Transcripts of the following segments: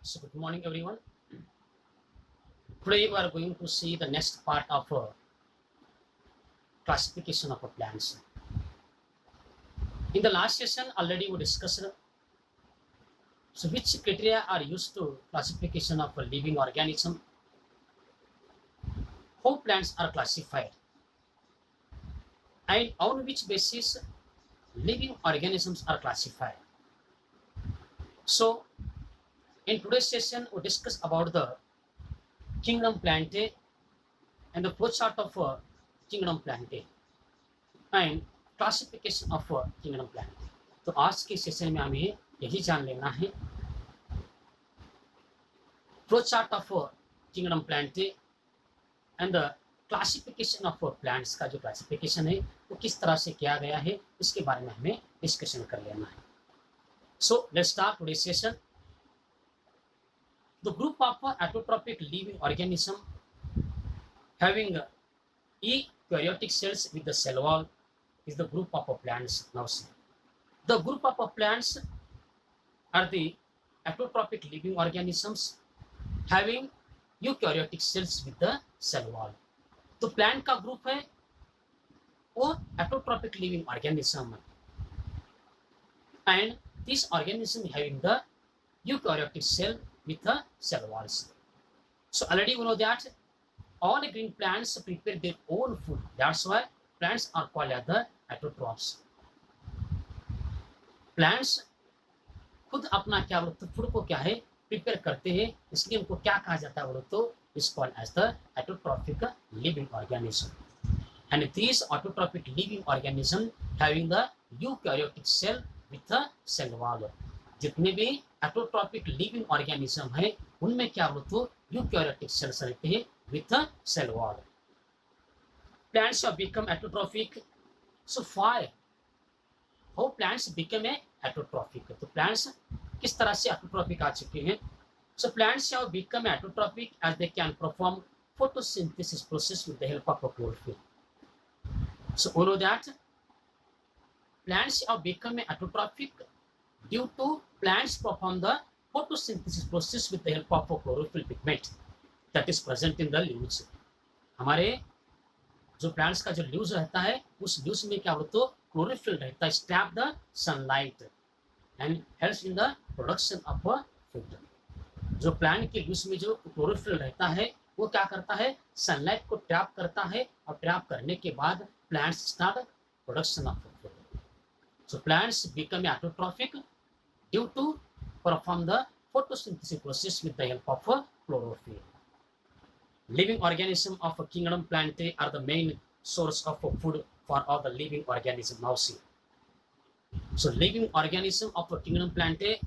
So good morning everyone. Today we are going to see the next part of classification of plants. In the last session already we discussed which criteria are used to classification of a living organism, how plants are classified, and on which basis living organisms are classified. So in today's session we discuss about the kingdom Plantae and the flowchart of kingdom Plantae and classification of kingdom plant. तो आज के session में हमें यही जान लेना है flow chart of kingdom plant and the classification of plants का जो क्लासिफिकेशन है वो किस तरह से किया गया है इसके बारे में हमें डिस्कशन कर लेना है। So let's start today session. The group of autotrophic living organism having eukaryotic cells with the cell wall is the group of plants. Now see, the group of plants are the autotrophic living organisms having eukaryotic cells with the cell wall. तो plant का group है वो autotrophic living organism and this organism having the eukaryotic cell with the cell walls. So already we know that all green plants prepare their own food. That's why plants are called as the autotrophs. Plants खुद अपना क्या बोलते food को क्या है prepare करते हैं, इसलिए उनको क्या कहा जाता है बोलो तो is called as the autotrophic living organism. And these autotrophic living organism having the eukaryotic cell with the cell wall. जितने भी autotrophic living organism है उनमें क्या बोलो तो eukaryotic cells रहते हैं with the cell wall. Plants have become autotrophic. So why? How plants become a autotrophic? तो plants किस तरह से autotrophic आ चुके हैं? So plants have become autotrophic as they can perform photosynthesis process with the help of a chlorophyll. So we know that plants have become autotrophic due to plants perform the photosynthesis process with the help of a chlorophyll pigment that is present in the leaves. हमारे जो plants का जो leaves रहता है उस leaves में क्या बोलते हो क्लोरोफिल रहता है, step the sunlight and helps in the production of food. जो प्लांट के लीव्स में जो क्लोरोफिल रहता है वो क्या करता है सनलाइट को ट्रैप करता है और ट्रैप करने के बाद plants start production of food. So plants become autotrophic due to perform the photosynthesis process with the help of chlorophyll. Living organisms of kingdom Plantae are the main source of food for all the living organisms. Now see. So living organisms of kingdom Plantae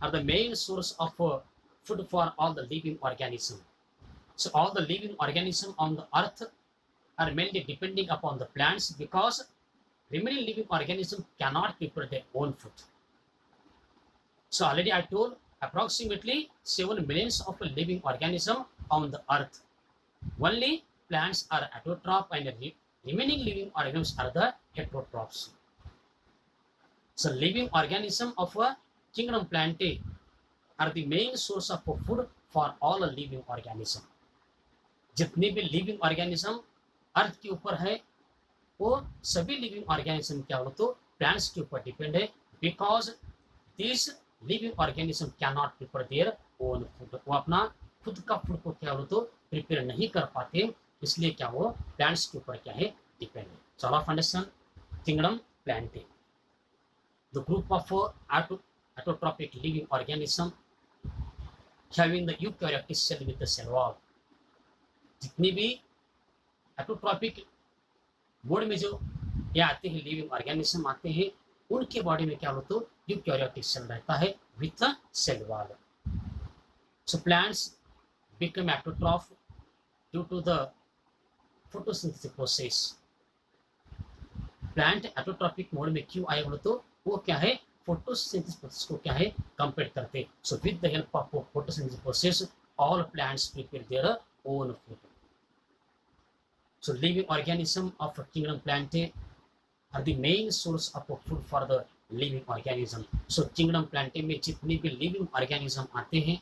are the main source of food for all the living organisms. So all the living organisms on the earth are mainly depending upon the plants because remaining living organisms cannot prepare their own food. So already I told approximately 7 millions of living organisms on the earth. Only plants are autotroph and the remaining living organisms are the heterotrophs. So living organisms of a kingdom Plantae are the main source of food for all living organisms. जितने भी living organism अर्थ के ऊपर है वो सभी living organism क्या हो तो plants के ऊपर डिपेंड है because these living organism cannot prepare their own food. वो अपना खुद का फूड को क्या हो तो प्रिपेयर नहीं कर पाते, इसलिए क्या वो प्लांट्स के ऊपर क्या है डिपेंड है। So all of understand kingdom Plantae the group of autotrophic living organism having the eukaryotic cell with the cell wall. जितनी भी ऑटोट्रॉपिक मोड में जो ये आते हैं लिविंग ऑर्गेनिज्म आते हैं उनके बॉडी में क्या हो तो यूकैरियोटिक सेल रहता है with the cell wall. So plants become autotroph due to the photosynthesis process. Plant autotrophic mode में क्यों आए बोलो तो वो क्या है फोटोसिंथेसिस प्रोसेस को क्या है कंप्लीट करते। So with the help of photosynthesis process all plants prepare their own food. So living organism of kingdom Plantae are the main source of food for the living organism. So kingdom Plantae में जितने भी living organism आते हैं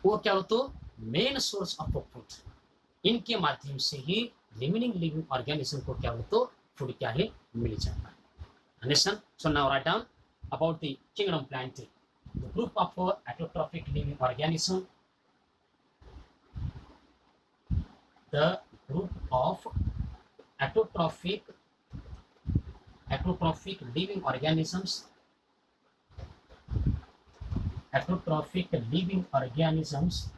वो क्या हो तो main source of food, इनके माध्यम से ही लिविंग ऑर्गेनिज्म को क्या हो तो फूड क्या है मिल जाता है। Understand? So now write down about the kingdom plantae, the group of autotrophic living organism, the group of autotrophic living organisms, autotrophic living organisms,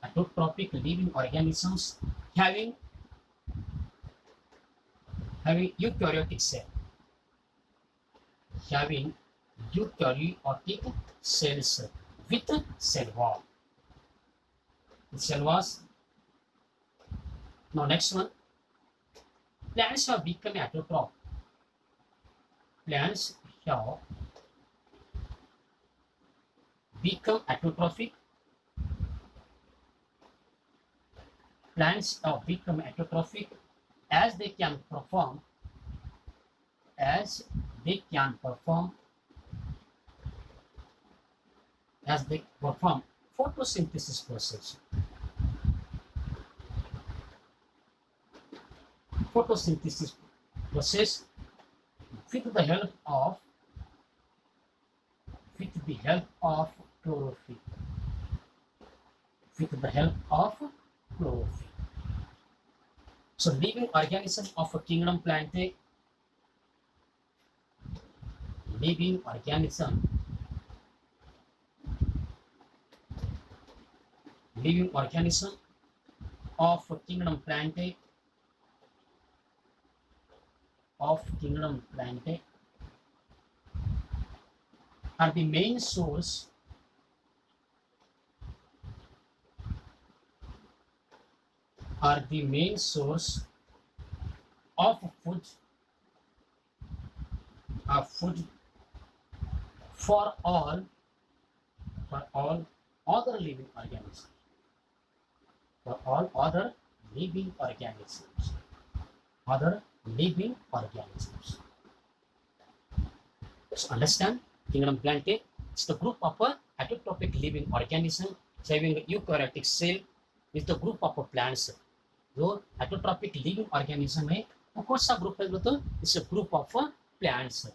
autotrophic living organisms having eukaryotic cell, having eukaryotic cells with cell wall. Cell walls. Now next one, plants have become autotroph. Plants have become autotrophic. Plants have become autotrophic as they can perform photosynthesis process. Photosynthesis process with the help of chlorophyll. With the help of chlorophyll. So living organism of a kingdom plantae, living organism of a kingdom plantae are the main source of food for all other living organisms. So understand, kingdom plantae is the group of a autotrophic living organism having a eukaryotic cell, is the group of plants. जो autotrophic living organism है वो कौन सा group है तो it's a group of plants.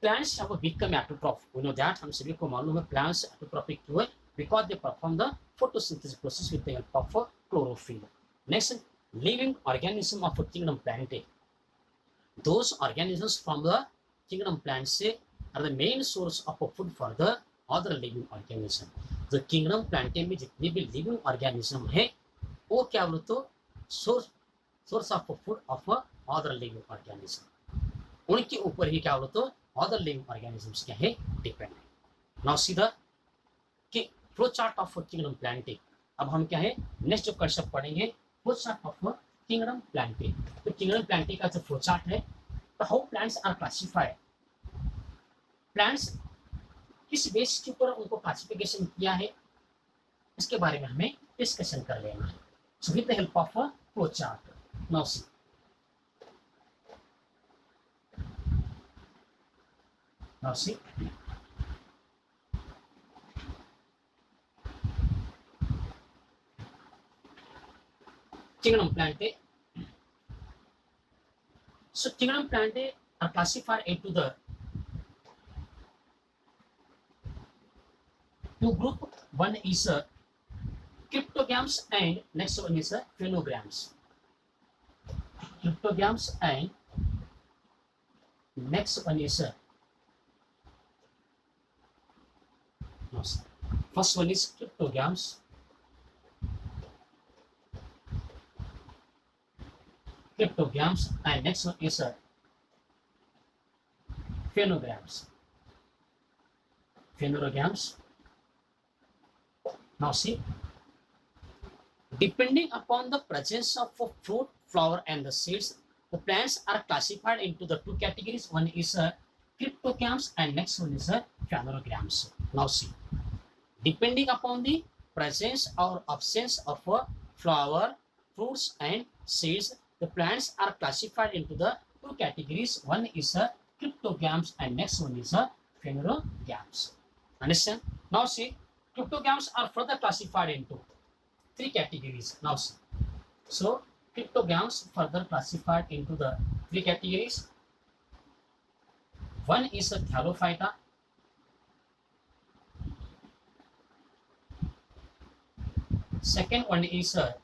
Plants have become autotroph. We know that, हम सभी को मालूम है plants autotrophic क्यों है, because they perform the photosynthesis process with the help of chlorophyll. Next, living organism of a kingdom plantae. Those organisms from the kingdom plantae are the main source of food for the other living organism. The kingdom plantae में जितने भी living organism है वो क्या बोलो तो source of food of other living organism. उनके ऊपर ही क्या बोलो तो other living organisms क्या है डिपेंड है. Now see the flow chart of kingdom Plantae. अब हम क्या है नेक्स्ट जो कंसेप्ट पढ़ेंगे flow chart of kingdom Plantae. तो किंगडम प्लांटे का जो फ्लो चार्ट है, तो how plants are classified, plants किस बेस के ऊपर उनको क्लासिफिकेशन किया है इसके बारे में हमें डिस्कशन कर लेना है. So with the help of flow chart. Now see kingdom plantae. So kingdom plantae are classified into the two group. One is cryptogams and next one is phenograms. Cryptogams and next one is first one is cryptogams. Cryptogams and next one is phenograms. Now see, depending upon the presence of a fruit, flower and the seeds, the plants are classified into the two categories. One is cryptogams and next one is phenograms. Now see, depending upon the presence or absence of a flower, fruits and seeds, the plants are classified into the two categories. One is cryptogams and next one is phenograms. Understand? Now see, cryptograms are further classified into three categories. Now see, so cryptograms further classified into the three categories. One is a thallophyta. Second one is a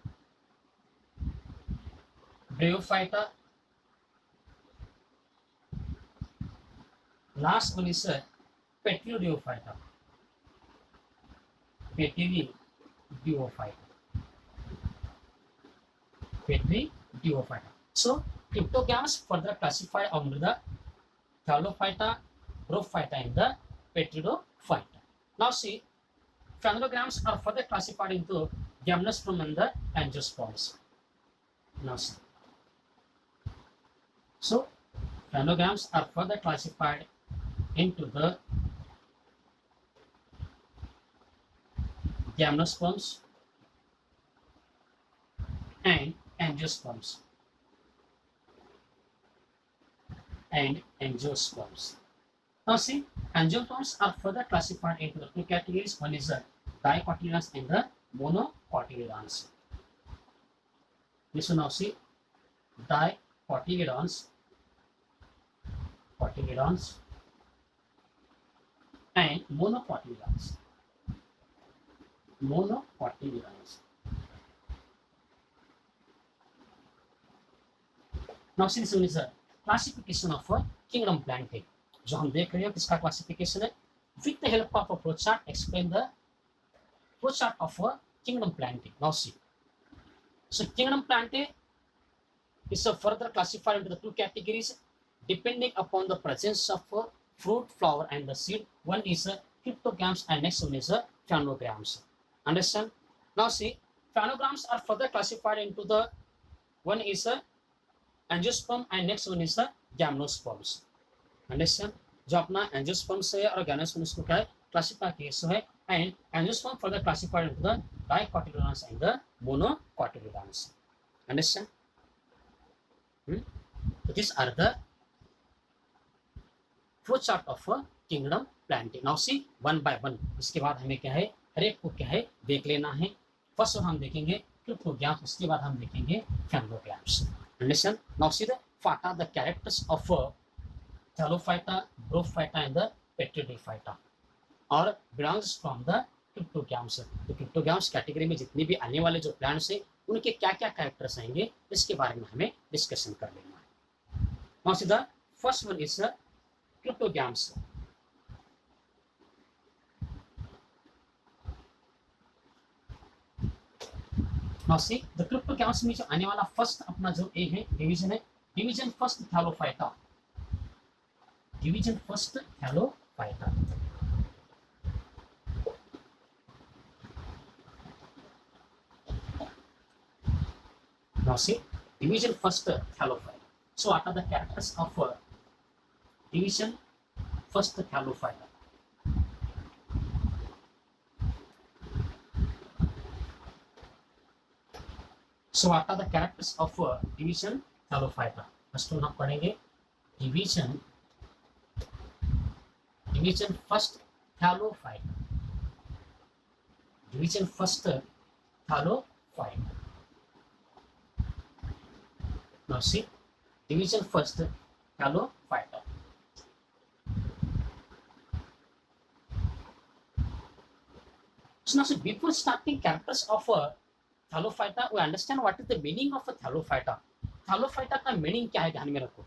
bryophyta. Last one is a petridophyta. Petridophyta. So cryptograms further classified under the thallophyta, bryophyta, and the petridophyta. Now see, phenograms are further classified into gymnosperm and the angiosperms. Now see, so phenograms are further classified into the gymnosperms and angiosperms. Now see, angiosperms are further classified into the two categories. One is the dicotyledons and the monocotyledons. This one now see, dicotyledons, and monocotyledons. Now see, this one is a classification of a kingdom planting. जो हम देख रहे हैं किसका classification है. With the help of a flowchart, explain the flowchart of a kingdom planting. Now see, so kingdom planting is further classified into the two categories depending upon the presence of a fruit, flower, and the seed. One is a cryptograms and next one is a phenograms. Understand? Now see, phenograms are further classified into the one is a angiosperm and next one is a gymnosperms. Understand? जो अपना angiosperms है और gymnosperms को क्या है classify किया है and angiosperm further classified into the dicotyledons and the monocotyledons. Understand? So these are the flow chart of kingdom planting. Now see one by one. इसके बाद हमें क्या है हर एक को क्या है देख लेना है. फर्स्ट हम देखेंगे क्रिप्टोग्राम्स, उसके बाद हम देखेंगे phanerogams. Understand? Now see the what are the characters of thallophyta, bryophyta and the pteridophyta और बिलोंग्स फ्रॉम द क्रिप्टोग्राम्स. तो क्रिप्टोग्राम्स कैटेगरी में जितने भी आने वाले जो प्लांट्स हैं उनके क्या क्या कैरेक्टर्स आएंगे इसके बारे में हमें डिस्कशन कर लेना है. Now see the first one is cryptograms. Now see, the cryptograms में जो आने वाला फर्स्ट अपना जो ए है डिवीजन है, division first Thallophyta. Division first Thallophyta. Now see, division first thallophyta. So what are the characters of division first thallophyta? So what are the characters of division thallophyta? First one हम पढ़ेंगे division first thallophyta. Division first thallophyta. Now see, division first thallophyta. So now see, before starting characters of thallophyta, we understand what is the meaning of a thallophyta. Thallophyta का meaning क्या है ध्यान में रखो.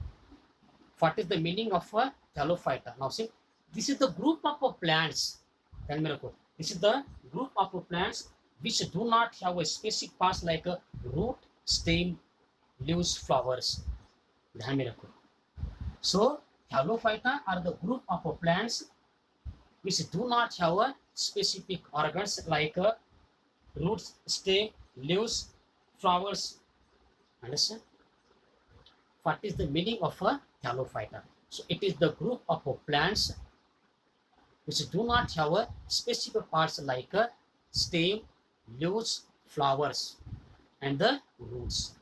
What is the meaning of a thallophyta? Now see, this is the group of plants. ध्यान में रखो. This is the group of plants which do not have a specific parts like a root, stem, leaves, flowers. ध्यान में रखो. So thallophyta are the group of plants which do not have a specific organs like roots, stem, leaves, flowers. Understand? What is the meaning of a thallophyta? So it is the group of plants which do not have a specific parts like stem, leaves, flowers, and the roots.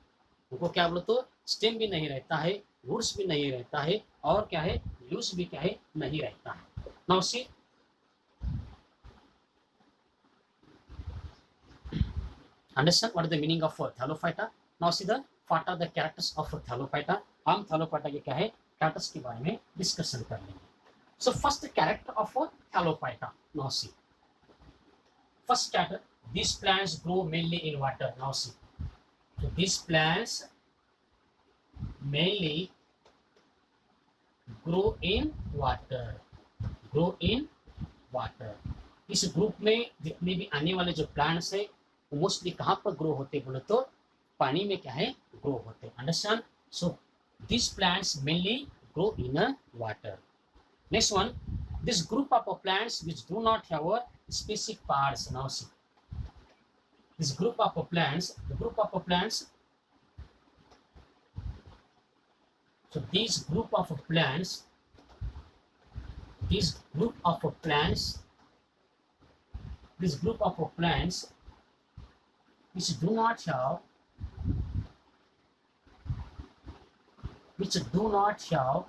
उनको क्या बोलो तो stem भी नहीं रहता है, roots भी नहीं रहता है और क्या है लीव्स भी क्या है नहीं रहता है. Now see Understand what is the meaning of thallophyta? Now see the what are the characters of thallophyta. हम thallophyta के क्या है characters के बारे में discussion कर लेंगे. So first character of thallophyta. Now see. First character. These plants grow mainly in water. Now see. So these plants mainly grow in water. Grow in water. इस ग्रुप में जितने भी आने वाले जो प्लांट्स है वो मोस्टली कहाँ पर ग्रो होते बोले तो पानी में क्या है ग्रो होते. Understand. So this plants mainly grow in water. Next one. This group of plants which do not have a specific parts. Now see. This group of plants, the group of plants, so this group of plants, this group of plants, this group of plants which do not have, which do not have,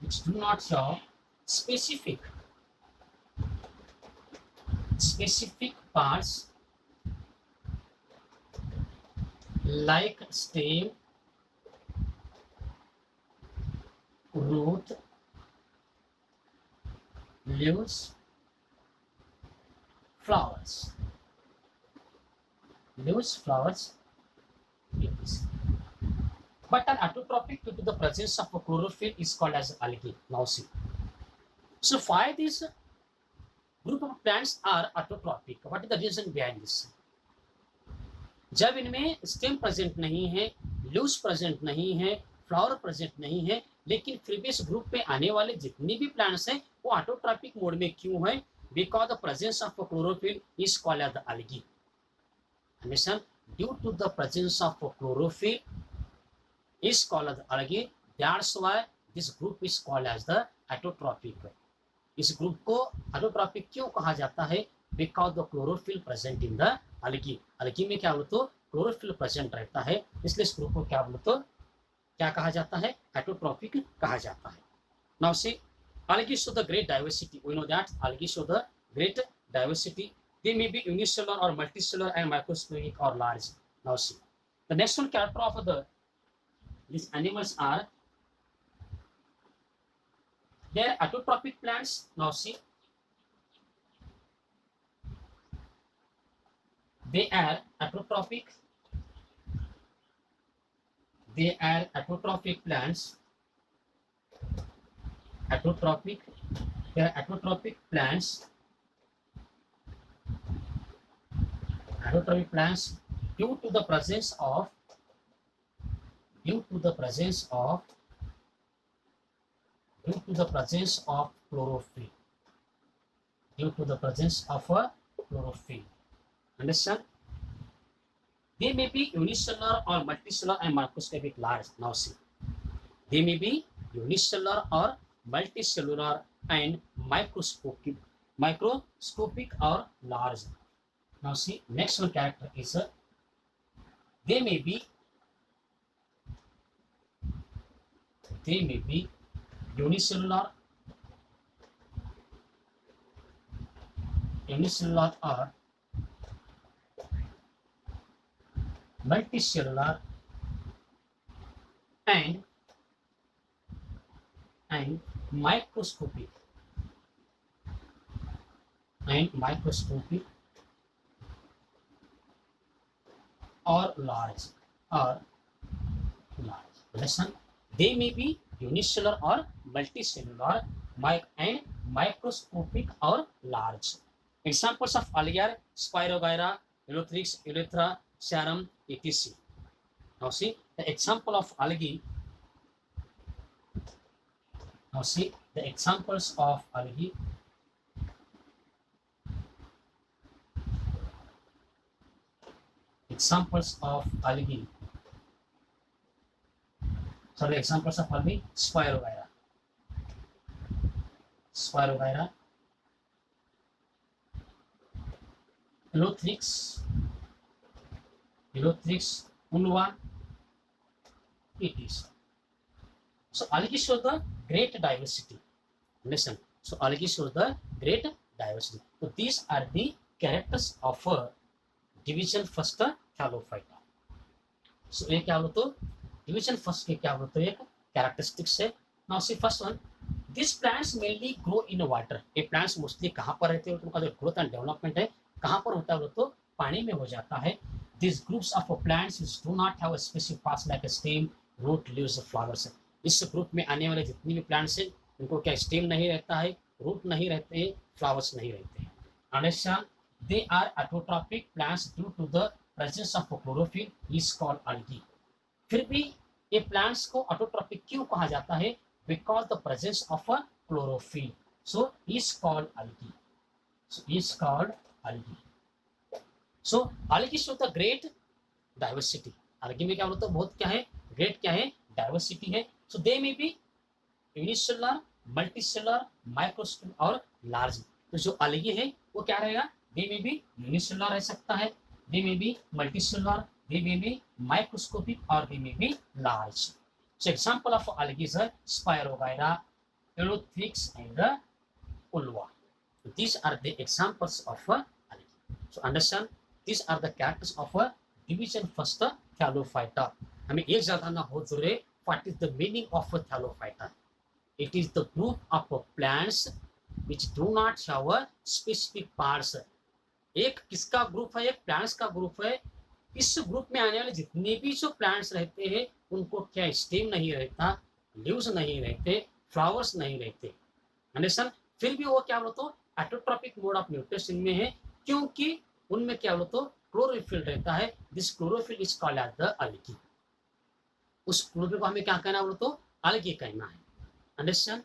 which do not have specific parts like stem, root, leaves, flowers. Leaves, flowers, leaves. But an autotrophic due to the presence of chlorophyll is called as algae. Now see. So why these group of plants are autotrophic? What is the reason behind this? जब इनमें stem present नहीं है, leaves present नहीं है, flower present नहीं है, लेकिन फिर भी इस ग्रुप में आने वाले जितने भी प्लांट्स हैं वो ऑटोट्रॉपिक मोड में क्यों है? Because the presence of chlorophyll is called as the algae. Understand? Due to the presence of chlorophyll is called as algae. That's why this group is called as the autotrophic. इस group को autotrophic क्यों कहा जाता है? Because the chlorophyll present in the algae. algae में क्या बोलो तो क्लोरोफिल प्रेजेंट रहता है, इसलिए इस ग्रुप को क्या बोलो तो क्या कहा जाता है? ऑटोट्रॉपिक कहा जाता है. Now see. algae show the great diversity. We know that algae show the great diversity. They may be unicellular or multicellular and microscopic or large. Now see. The next one character of these animals are they are autotrophic plants. Now see. They are autotrophic. They are autotrophic plants. Autotrophic. They are autotrophic plants. Autotrophic plants due to the presence of chlorophyll. Due to the presence of chlorophyll. Understand? They may be unicellular or multicellular and microscopic large. Now see. They may be unicellular or multicellular and microscopic or large. Now see, next one character is they may be unicellular or multicellular and microscopic or large. Listen, they may be unicellular or multicellular and microscopic or large. Examples of algae are Spirogyra, Eleutheryx, Eleuthera, Serum, etc. Now see the example of algae. Now see the examples of algae. Examples of algae. So the examples of algae: Spirogyra, Eleutheryx, Unva, etc. So algae shows the great diversity. Listen. So algae shows the great diversity. So these are the characters of division first thallophyta. So ये क्या बोलते हो, division first के क्या बोलते हो एक characteristics है। Now see first one, this plants mainly grow in water. ये प्लांट्स मोस्टली कहाँ पर रहते हैं, उनका जो ग्रोथ एंड डेवलपमेंट है कहाँ पर होता है बोलते तो पानी में हो जाता है। This groups of plants do not have a specific parts like stem, root, leaves, flowers. इस ग्रुप में आने वाले जितने भी प्लांट्स हैं उनको क्या स्टेम नहीं रहता है, रूट नहीं रहते हैं, फ्लावर्स नहीं रहते हैं। Understand, they are autotrophic plants due to the presence of chlorophyll is called algae। फिर भी ये प्लांट्स को ऑटोट्रॉपिक क्यों कहा जाता है, because the presence of a chlorophyll, so is called algae, so is called algae। so algae show the great diversity। algae में क्या बोलते हैं, बहुत क्या है, ग्रेट क्या है, डाइवर्सिटी है। सो दे में बी यूनिसेलुलर, मल्टीसेलुलर, माइक्रोस्कोपिक और लार्ज। तो जो algae है वो क्या रहेगा, दे में भी यूनिसेलुलर रह सकता है, दे में भी मल्टीसेलुलर, दे में भी माइक्रोस्कोपिक और दे में भी large. So example of algae is Spirogyra, Eleutheryx and Ulva। These are the examples of algae। So understand, these are the characters of a division first thallophyta। हमें एक जानना बहुत जरूरी है, what is the meaning of a thallophyta? It is the group of plants which do not have a specific parts। एक किसका group है, एक प्लांट्स का ग्रुप है। इस ग्रुप में आने वाले जितने भी जो प्लांट्स रहते हैं उनको क्या स्टेम नहीं रहता, लीव्स नहीं रहते, फ्लावर्स नहीं रहते। अंडरस्टैंड, फिर भी वो क्या बोलते हो एटोट्रॉपिक मोड ऑफ न्यूट्रिशन में है, क्योंकि उनमें क्या बोलते हो क्लोरोफिल रहता है। This chlorophyll is called as the algae। उस क्लोरोफिल को हमें क्या कहना बोलते हो, algae कहना है। Understand,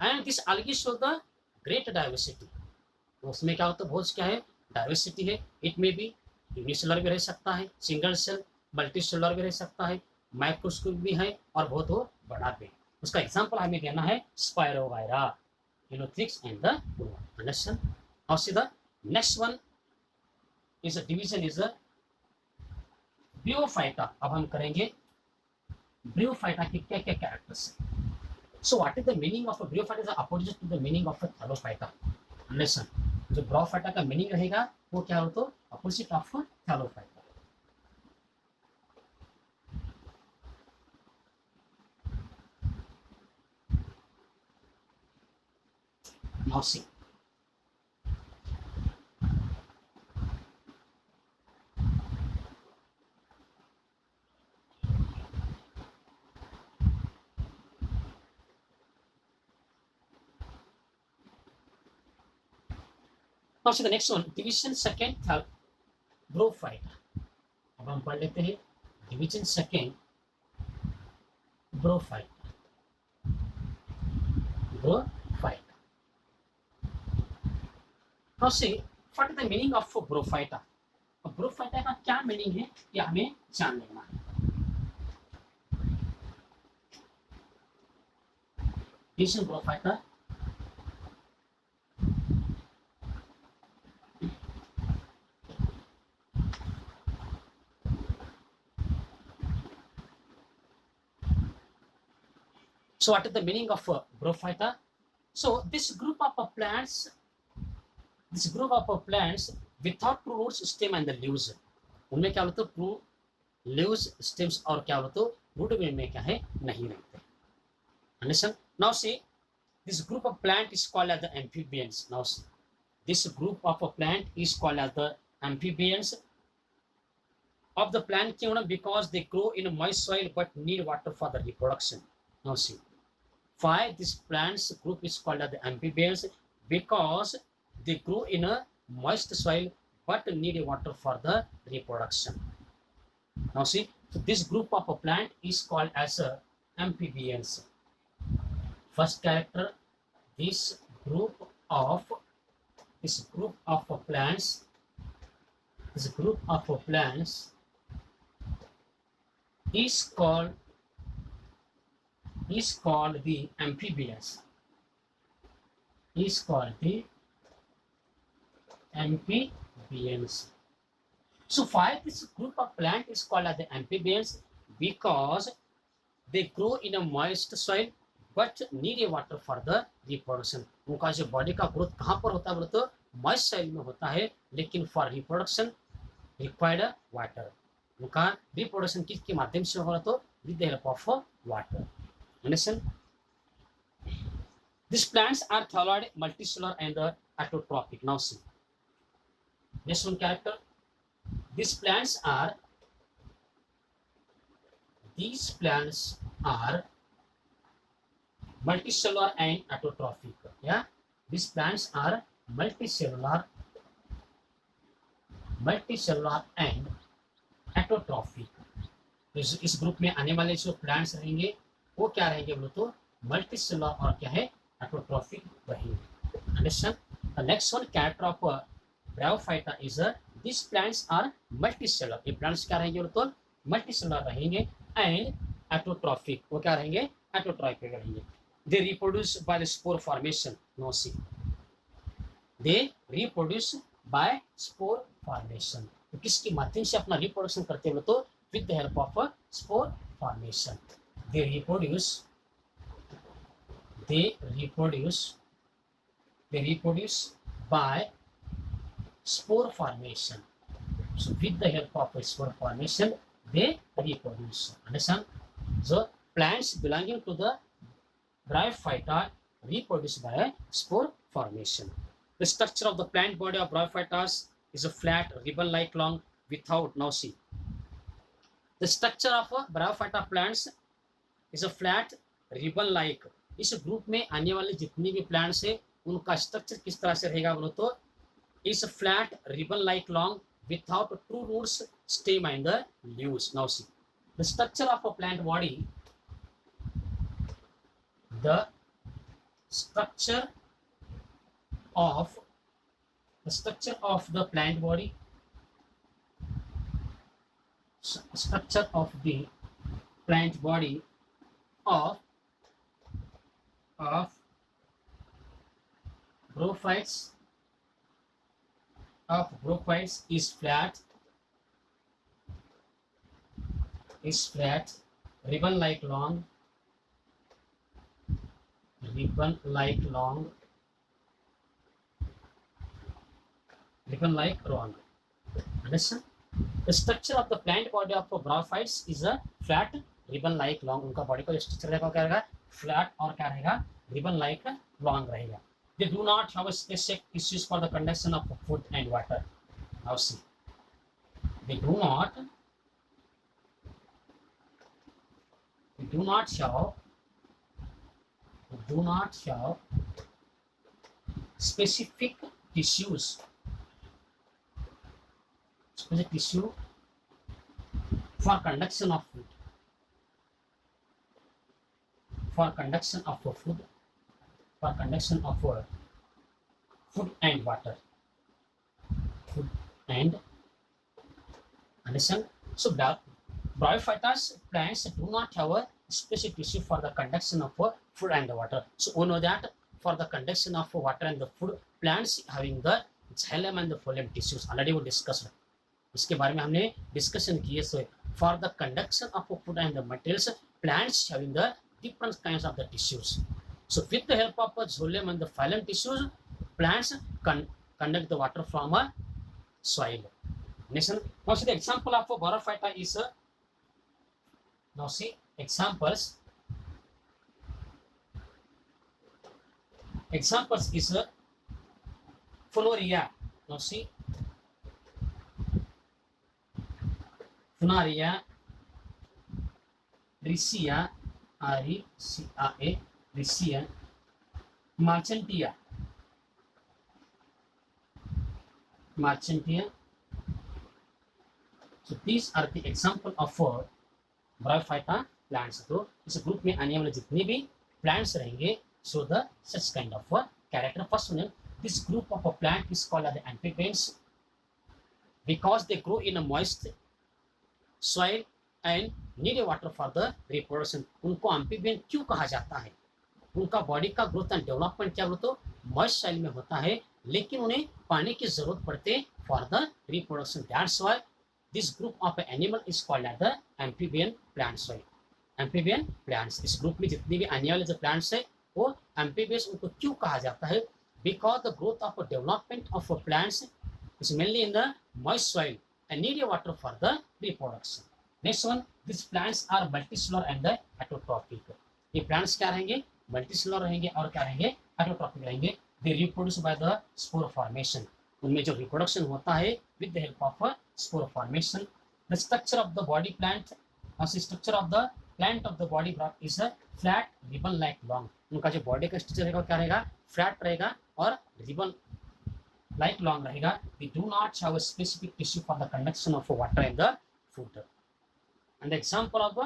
and this algae show the great diversity. उसमें क्या होता है, बहुत क्या है, डाइवर्सिटी है। इट में भी यूनिसेलुलर भी रह सकता है, सिंगल सेल, मल्टी सेलुलर भी रह सकता है, माइक्रोस्कोप भी है और बहुत वो बड़ा भी है। उसका एग्जांपल हमें देना है spirogyra, Eleutheryx and the Ulva। Understand? Now see the next one is a division is a Bryophyta। अब हम करेंगे Bryophyta के क्या क्या कैरेक्टर्स हैं। So what is the meaning of a Bryophyta is opposite to the meaning of a Thallophyta। Understand? जो Bryophyta का meaning रहेगा वो क्या हो तो opposite of Thallophyta। Now see, now see the next one, division second Bryophyta। अब हम पढ़ लेते हैं division second Bryophyta। Bryophyta। Now see what is the meaning of Bryophyta। Bryophyta का क्या मीनिंग है ये हमें जान लेना है। Division Bryophyta, so what is the meaning of Bryophyta? So this group of plants, without true roots, stem and the leaves। उनमें क्या बोलते ट्रू leaves, stems और क्या बोलते रूट में क्या है नहीं रहते। Understand? Now see, this group of plant is called as the amphibians। Now see, this group of a plant is called as the amphibians of the plant kingdom because they grow in a moist soil but need water for the reproduction। Now see, why this plants group is called as the amphibians, because they grow in a moist soil but need water for the reproduction। Now see, so this group of a plant is called as amphibians। First character, this group of plants is called the amphibians, So why this group of plant is called as the amphibians, because they grow in a moist soil but need a water for the reproduction। उनका जो body का growth कहाँ पर होता है बोले तो moist soil में होता है, लेकिन फॉर रिप्रोडक्शन रिक्वायर्ड वाटर, उनका रिप्रोडक्शन किसके माध्यम से हो रहा तो with the help of water. Understand? These plants are thalloid, multicellular, and autotrophic. Now see, next one character. These plants are multicellular and autotrophic. Yeah, these plants are multicellular and autotrophic. इस group में आने वाले जो plants रहेंगे वो क्या रहेंगे बोलो तो मल्टीसेलुलर और क्या है autotrophic रहेंगे। Understand? The next one character of Bryophyta is these plants are multicellular. ये plants क्या रहेंगे बोलो तो multicellular रहेंगे and autotrophic, वो क्या रहेंगे autotrophic रहेंगे। They reproduce by the spore formation. No, see, they reproduce by spore formation. तो किसके माध्यम से अपना रिप्रोडक्शन करते हैं तो with the help of a spore formation. They reproduce by spore formation. So with the help of a spore formation they reproduce. Understand? So plants belonging to the Bryophyta reproduce by spore formation. The structure of the plant body of Bryophytas is a flat ribbon-like long without, now see, the structure of Bryophyta plants is a flat ribbon-like. इस group में आने वाले जितने भी plants है उनका structure किस तरह से रहेगा बोलो तो इस flat ribbon like long without true roots, stem and the leaves. Now see, the structure of a plant body, the structure of the plant body, structure of the plant body of brophytes is flat, ribbon like long, Understand? The structure of the plant body of brophytes is a flat ribbon like long. उनका body का structure रहेगा क्या रहेगा flat और क्या रहेगा ribbon like long रहेगा. They do not have a specific tissues for the conduction of food and water. Now see, they do not have specific tissues. Specific tissue for conduction of food. For conduction of food and water. Food and understand. So Bryophytas plants do not have a specific tissue for the conduction of food and water. So we know that for the conduction of water and the food, plants having the xylem and the phloem tissues. Already we discussed. इसके बारे में हमने discussion किए. So for the conduction of food and the materials, plants having the different kinds of the tissues. So with the help of xylem and the phloem tissues, plants conduct the water from a soil. Now see the example of a Bryophyta is now see examples is Funaria. Now see Funaria, Riccia, R-E-C-A, Riccia, Marchantia. So these are the example of Bryophyta plants. तो इस group में आने वाले जितने भी plants रहेंगे, so the such kind of character. First one, this group of a plant is called as the amphibians because they grow in a moist soil and need a water for the reproduction. उनको amphibian क्यों कहा जाता है? उनका body का growth and development क्या बोलते हो मॉइस्ट सॉइल में होता है, लेकिन उन्हें पानी की जरूरत पड़ते for the reproduction. That's why this group of animal is called as the amphibian plants. Amphibian plants, इस ग्रुप में जितने भी आने वाले जो प्लांट्स है वो एम्फीबियस. उनको क्यों कहा जाता है? Because the growth of development of plants is mainly in the moist soil and need a water for the reproduction. Next one, these plants are multicellular and the heterotrophic. ये plants क्या रहेंगे? Multicellular रहेंगे और क्या रहेंगे? Heterotrophic रहेंगे. They reproduce by the spore formation. उनमें जो reproduction होता है with the help of spore formation. The structure of the body plant, structure of the plant of the body is a flat ribbon like long. उनका जो body का structure रहेगा क्या रहेगा? Flat रहेगा और ribbon like long रहेगा. They do not have a specific tissue for the conduction of water and the food. And the example of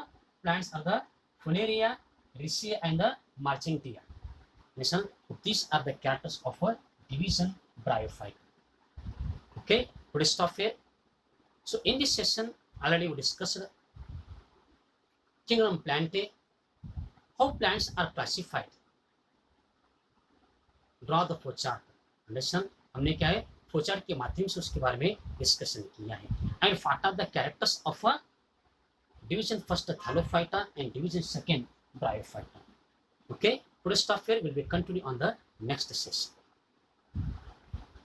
plants are the Funaria, Riccia, and the Marchantia. Listen, these are the characters of a division bryophyte. Okay, we'll stop here. So in this session, already we discussed kingdom Plantae, how plants are classified. Draw the flowchart. Understand? हमने क्या है flowchart के माध्यम से उसके बारे में discussion किया है. And what are the characters of a division first Thallophyta and division second Bryophyta. Okay, we'll stop here. We'll be continuing on the next session.